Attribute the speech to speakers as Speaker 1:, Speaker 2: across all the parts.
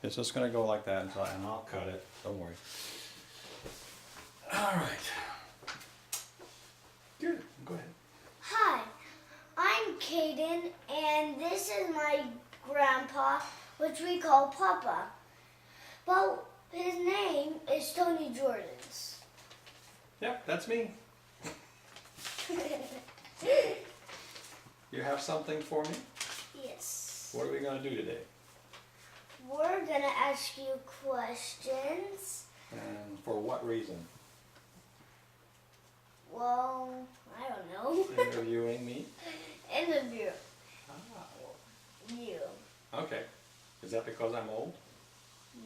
Speaker 1: It's just going to go like that until, and I'll cut it. Don't worry. All right. Good. Go ahead.
Speaker 2: Hi, I'm Caden, and this is my grandpa, which we call Papa. But his name is Tony Jordan's.
Speaker 1: Yep, that's me. You have something for me?
Speaker 2: Yes.
Speaker 1: What are we going to do today?
Speaker 2: We're going to ask you questions.
Speaker 1: And for what reason?
Speaker 2: Well, I don't know.
Speaker 1: Interviewing me?
Speaker 2: Interview
Speaker 1: Ah,
Speaker 2: you.
Speaker 1: okay. Is that because I'm old?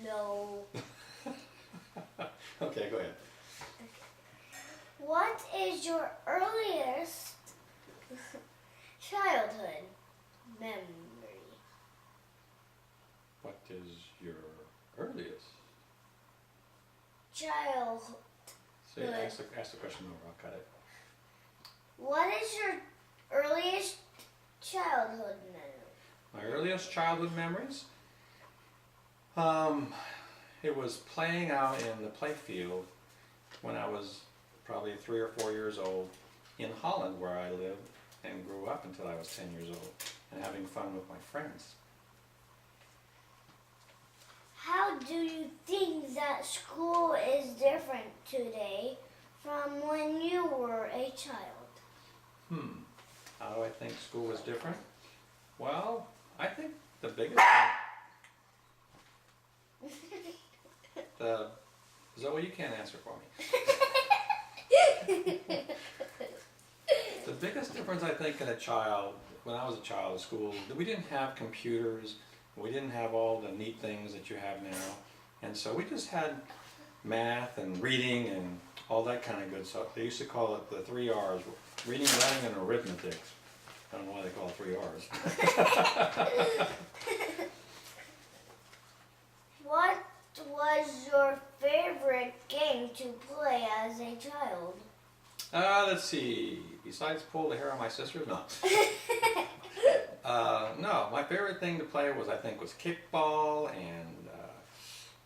Speaker 2: No.
Speaker 1: Okay, go ahead.
Speaker 2: What is your earliest childhood memory?
Speaker 1: What is your earliest?
Speaker 2: Childhood.
Speaker 1: See, ask the question over. I'll cut it.
Speaker 2: What is your earliest childhood memory?
Speaker 1: My earliest childhood memories? It was playing out in the playfield when I was probably 3 or 4 years old in Holland, where I lived and grew up until I was 10 years old, and having fun with my friends.
Speaker 2: How do you think that school is different today from when you were a child?
Speaker 1: How do I think school was different? Well, I think the biggest Zoe, you can't answer for me. The biggest difference, I think, when I was a child at school, we didn't have computers, we didn't have all the neat things that you have now, and so we just had math and reading and all that kind of good stuff. They used to call it the 3 R's, reading, writing, and arithmetic. I don't know why they call it 3 R's.
Speaker 2: What was your favorite game to play as a child?
Speaker 1: Let's see. Besides pull the hair on my sister's, no. No, my favorite thing to play was kickball and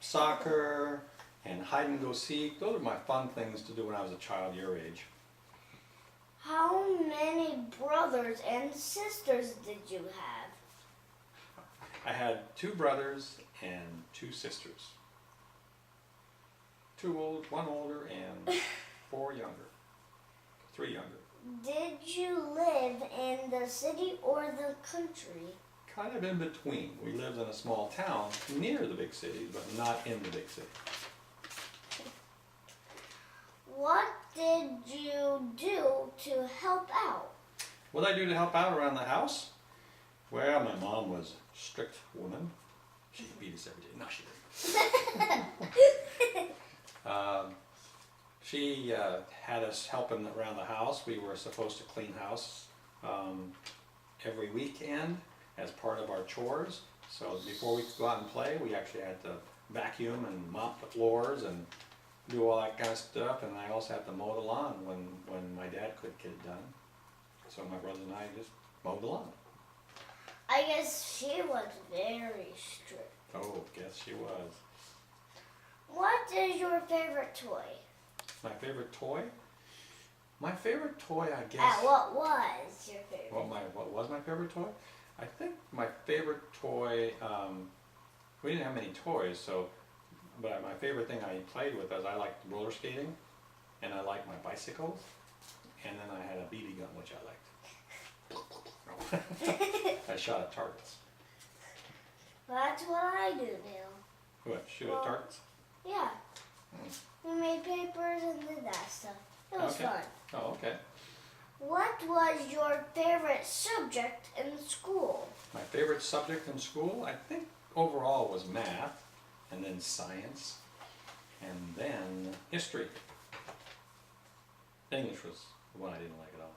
Speaker 1: soccer and hide and go seek. Those are my fun things to do when I was a child your age.
Speaker 2: How many brothers and sisters did you have?
Speaker 1: I had 2 brothers and 2 sisters. 2 old, 1 older, and 4 younger. 3 younger.
Speaker 2: Did you live in the city or the country?
Speaker 1: Kind of in between. We lived in a small town near the big city, but not in the big city.
Speaker 2: What did you do to help out?
Speaker 1: What did I do to help out around the house? Well, my mom was a strict woman. She beat us every day. No, she didn't. She had us helping around the house. We were supposed to clean house every weekend as part of our chores. So before we could go out and play, we actually had to vacuum and mop the floors and do all that kind of stuff. And I also had to mow the lawn when my dad couldn't get it done. So my brother and I just mowed the lawn.
Speaker 2: I guess she was very strict.
Speaker 1: Oh, guess she was.
Speaker 2: What is your favorite toy?
Speaker 1: My favorite toy? My favorite toy, I guess.
Speaker 2: What was your favorite?
Speaker 1: What was my favorite toy? I think my favorite toy, we didn't have many toys, but my favorite thing I played with is I liked roller skating, and I liked my bicycles, and then I had a BB gun, which I liked. I shot at targets.
Speaker 2: That's what I do now.
Speaker 1: What, shoot at targets?
Speaker 2: Yeah. We made papers and did that stuff. It was fun.
Speaker 1: Oh, okay.
Speaker 2: What was your favorite subject in school?
Speaker 1: My favorite subject in school, I think overall was math, and then science, and then history. English was the one I didn't like at all.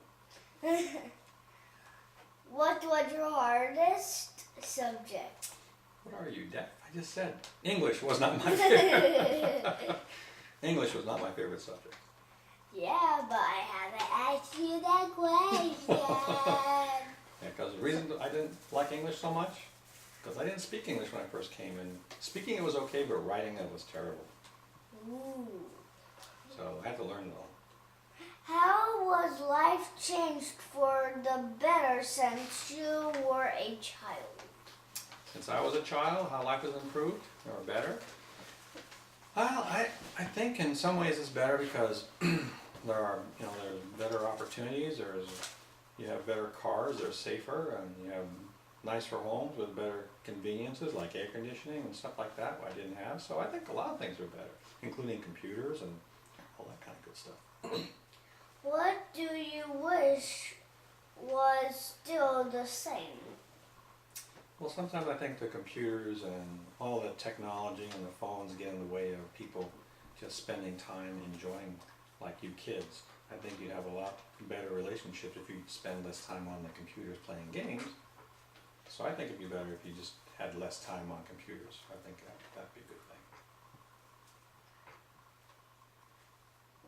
Speaker 2: What was your hardest subject?
Speaker 1: What are you, deaf? I just said English was not my favorite. English was not my favorite subject.
Speaker 2: Yeah, but I haven't asked you that question.
Speaker 1: Yeah, because the reason I didn't like English so much Because I didn't speak English when I first came in. Speaking it was okay, but writing it was terrible.
Speaker 2: Ooh.
Speaker 1: So I had to learn it all.
Speaker 2: How was life changed for the better since you were a child?
Speaker 1: Since I was a child, how life has improved or better? Well, I think in some ways it's better because there are, there's better opportunities. You have better cars, they're safer, and you have nicer homes with better conveniences like air conditioning and stuff like that, I didn't have. So I think a lot of things are better, including computers and all that kind of good stuff.
Speaker 2: What do you wish was still the same?
Speaker 1: Well, sometimes I think the computers and all the technology and the phones get in the way of people just spending time enjoying, like you kids. I think you'd have a lot better relationships if you spend less time on the computers playing games. So I think it'd be better if you just had less time on computers. I think that'd be a good thing.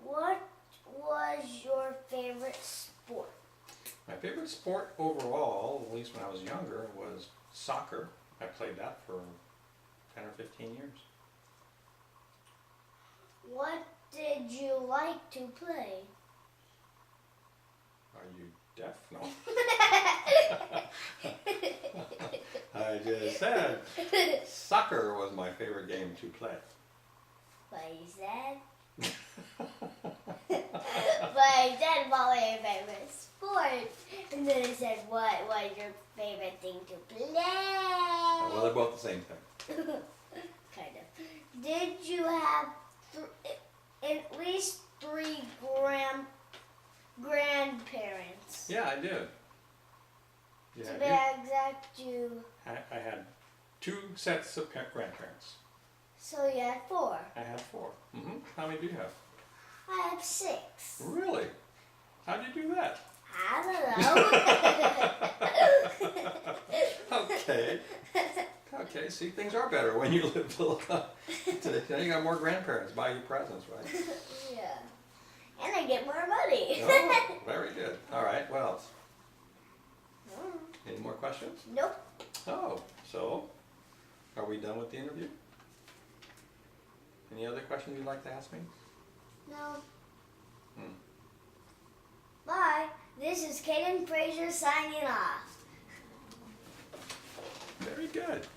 Speaker 2: What was your favorite sport?
Speaker 1: My favorite sport overall, at least when I was younger, was soccer. I played that for 10 or 15 years.
Speaker 2: What did you like to play?
Speaker 1: Are you deaf? No. I just said soccer was my favorite game to play.
Speaker 2: What you said? But I said what was your favorite sport? And then I said what was your favorite thing to play?
Speaker 1: Well, they're both the same thing.
Speaker 2: Kind of. Did you have at least 3 grandparents?
Speaker 1: Yeah, I did. Yeah,
Speaker 2: To
Speaker 1: I
Speaker 2: be
Speaker 1: did.
Speaker 2: exact,
Speaker 1: I had 2 sets of grandparents.
Speaker 2: so you had 4.
Speaker 1: I had 4. How many do you have?
Speaker 2: I have 6.
Speaker 1: Really? How'd you do that?
Speaker 2: I don't know.
Speaker 1: Okay. Okay, see, things are better when you live today. Now you got more grandparents buy you presents, right?
Speaker 2: Yeah. And I get more money.
Speaker 1: Oh, very good. All right, what else? Any more questions?
Speaker 2: Nope.
Speaker 1: Oh, so are we done with the interview? Any other questions you'd like to ask me?
Speaker 2: No. Bye. This is Caden Fraser signing off.
Speaker 1: Very good.